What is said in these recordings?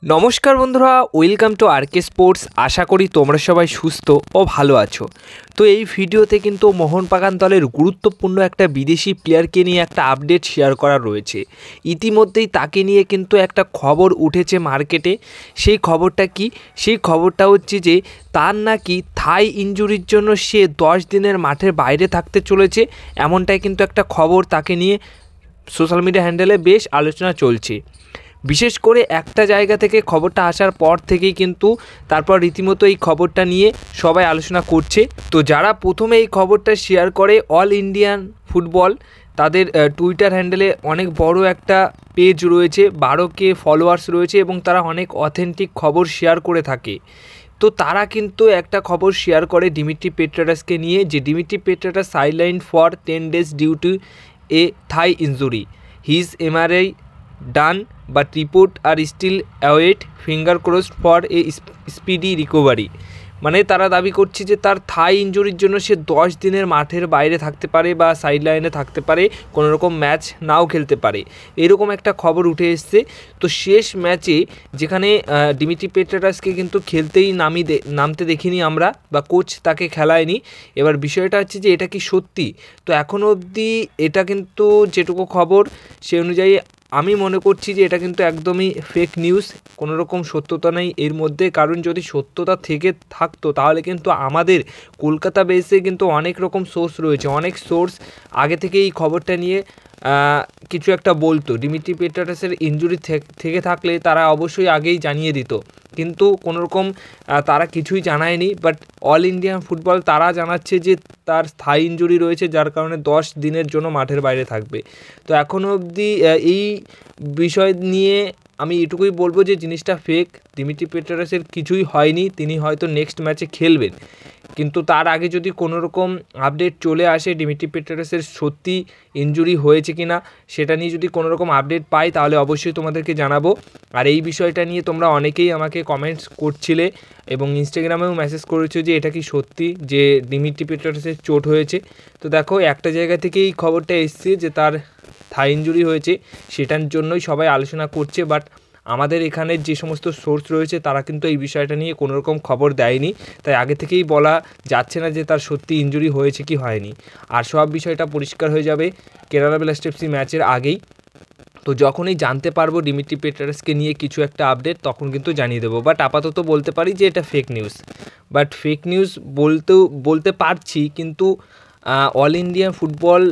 নমস্কার বন্ধুরা, welcome to আরকে sports. আশা করি তোমরা সবাই সুস্থ ও ভালো আছো। তো এই ভিডিওতে কিন্তু মোহনবাগান দলের গুরুত্বপূর্ণ একটা বিদেশি প্লেয়ারকে নিয়ে একটা আপডেট শেয়ার করা রয়েছে। ইতিমধ্যেই তাকে নিয়ে কিন্তু একটা খবর উঠেছে মার্কেটে। সেই খবরটা কি? সেই খবরটা হচ্ছে যে তার নাকি থাই ইনজুরির জন্য সে 10 দিনের মাঠের বাইরে থাকতে চলেছে। এমনটাই কিন্তু একটা খবর তাকে নিয়ে সোশ্যাল মিডিয়া হ্যান্ডেলে বেশ আলোচনা চলছে। বিশেষ করে একটা জায়গা থেকে খবরটা আসার পর থেকেই কিন্তু তারপর রীতিমতো এই খবরটা নিয়ে সবাই আলোচনা করছে। তো যারা প্রথমে এই খবরটা শেয়ার করে অল ইন্ডিয়ান ফুটবল, তাদের টুইটার হ্যান্ডেলে অনেক বড় একটা পেজ রয়েছে, 12K ফলোয়ার্স রয়েছে এবং তারা অনেক অথেন্টিক খবর শেয়ার করে থাকে। তো তারা কিন্তু একটা খবর শেয়ার করে ডিমিট্রি পেট্রাটাসকে নিয়ে, যে Dimitri Petratos sideline for 10 days due to a thigh injury, his MRI done but report are still await, finger crossed for a speedy recovery। মানে তারা দাবি করছে যে তার থাই ইনজুরির জন্য সে 10 দিনের মাঠের বাইরে থাকতে পারে বা সাইড লাইনে থাকতে পারে, কোনো রকম ম্যাচ নাও খেলতে পারে, এরকম একটা খবর উঠে এসছে। তো শেষ ম্যাচে যেখানে ডিমিট্রি পেট্রাটাসকে কিন্তু খেলতেই নামতে দেখিনি আমরা, বা কোচ তাকে খেলায়নি। এবার বিষয়টা হচ্ছে যে এটা কি সত্যি? তো এখনও অবধি এটা কিন্তু যেটুকু খবর সে অনুযায়ী আমি মনে করছি যে এটা কিন্তু একদমই ফেক নিউজ, কোনো রকম সত্যতা নেই এর মধ্যে। কারণ যদি সত্যতা থেকে থাকতো তাহলে কিন্তু আমাদের কলকাতা বেসে কিন্তু অনেক রকম সোর্স রয়েছে, অনেক সোর্স আগে থেকে এই খবরটা নিয়ে কিছু একটা বলতো। ডিমিট্রি পেট্রাটাসের ইনজুরি থেকে থাকলে তারা অবশ্যই আগেই জানিয়ে দিত, কিন্তু কোনো রকম তারা কিছুই জানায়নি। বাট অল ইন্ডিয়ান ফুটবল তারা জানাচ্ছে যে তার থাই ইনজুরি রয়েছে, যার কারণে 10 দিনের জন্য মাঠের বাইরে থাকবে। তো এখনও অবধি এই বিষয় নিয়ে আমি এটুকুই বলবো যে জিনিসটা ফেক। ডিমিট্রি পেট্রাটাসের কিছুই হয়নি, তিনি হয়তো নেক্সট ম্যাচে খেলবেন, কিন্তু তার আগে যদি কোনো রকম আপডেট চলে আসে ডিমিট্রি পেট্রাটাসের সত্যি ইনজুরি হয়েছে কি না, সেটা নিয়ে যদি কোনো রকম আপডেট পাই তাহলে অবশ্যই তোমাদেরকে জানাবো। আর এই বিষয়টা নিয়ে তোমরা অনেকেই আমাকে কমেন্টস করছিলে এবং ইনস্টাগ্রামেও মেসেজ করেছো যে এটা কি সত্যি যে ডিমিট্রি পেট্রাটাসের চোট হয়েছে। তো দেখো, একটা জায়গা থেকেই খবরটা এসছে যে তার থাই ইনজুরি হয়েছে, সেটার জন্যই সবাই আলোচনা করছে। বাট আমাদের এখানে যে সমস্ত সোর্স রয়েছে তারা কিন্তু এই বিষয়টা নিয়ে কোনো রকম খবর দেয়নি, তাই আগে থেকেই বলা যাচ্ছে না যে তার সত্যি ইনজুরি হয়েছে কি হয়নি। আর সব বিষয়টা পরিষ্কার হয়ে যাবে কেরালা ব্লাস্টার্স এফসি ম্যাচের আগেই। তো যখনই জানতে পারবো ডিমিট্রি পেট্রাটাসকে নিয়ে কিছু একটা আপডেট, তখন কিন্তু জানিয়ে দেবো। বাট আপাতত বলতে পারি যে এটা fake news. But fake news বলতে পারছি, কিন্তু অল ইন্ডিয়া ফুটবল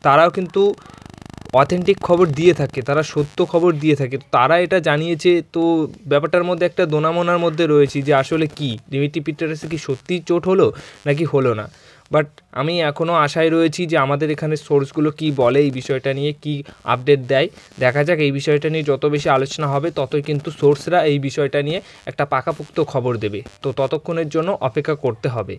তারাও কিন্তু অথেন্টিক খবর দিয়ে থাকে, তারা সত্য খবর দিয়ে থাকে। তো তারা এটা জানিয়েছে, তো ব্যাপারটার মধ্যে একটা দোনামোনার মধ্যে রয়েছি যে আসলে কি ডিমিট্রি পেট্রাটাসে কি সত্যিই চোট হলো নাকি হলো না। বাট আমি এখনও আশায় রয়েছি যে আমাদের এখানে সোর্সগুলো কি বলে, এই বিষয়টা নিয়ে কি আপডেট দেয়, দেখা যাক। এই বিষয়টা নিয়ে যত বেশি আলোচনা হবে ততই কিন্তু সোর্সরা এই বিষয়টা নিয়ে একটা পাকাপোক্ত খবর দেবে। তো ততক্ষণের জন্য অপেক্ষা করতে হবে।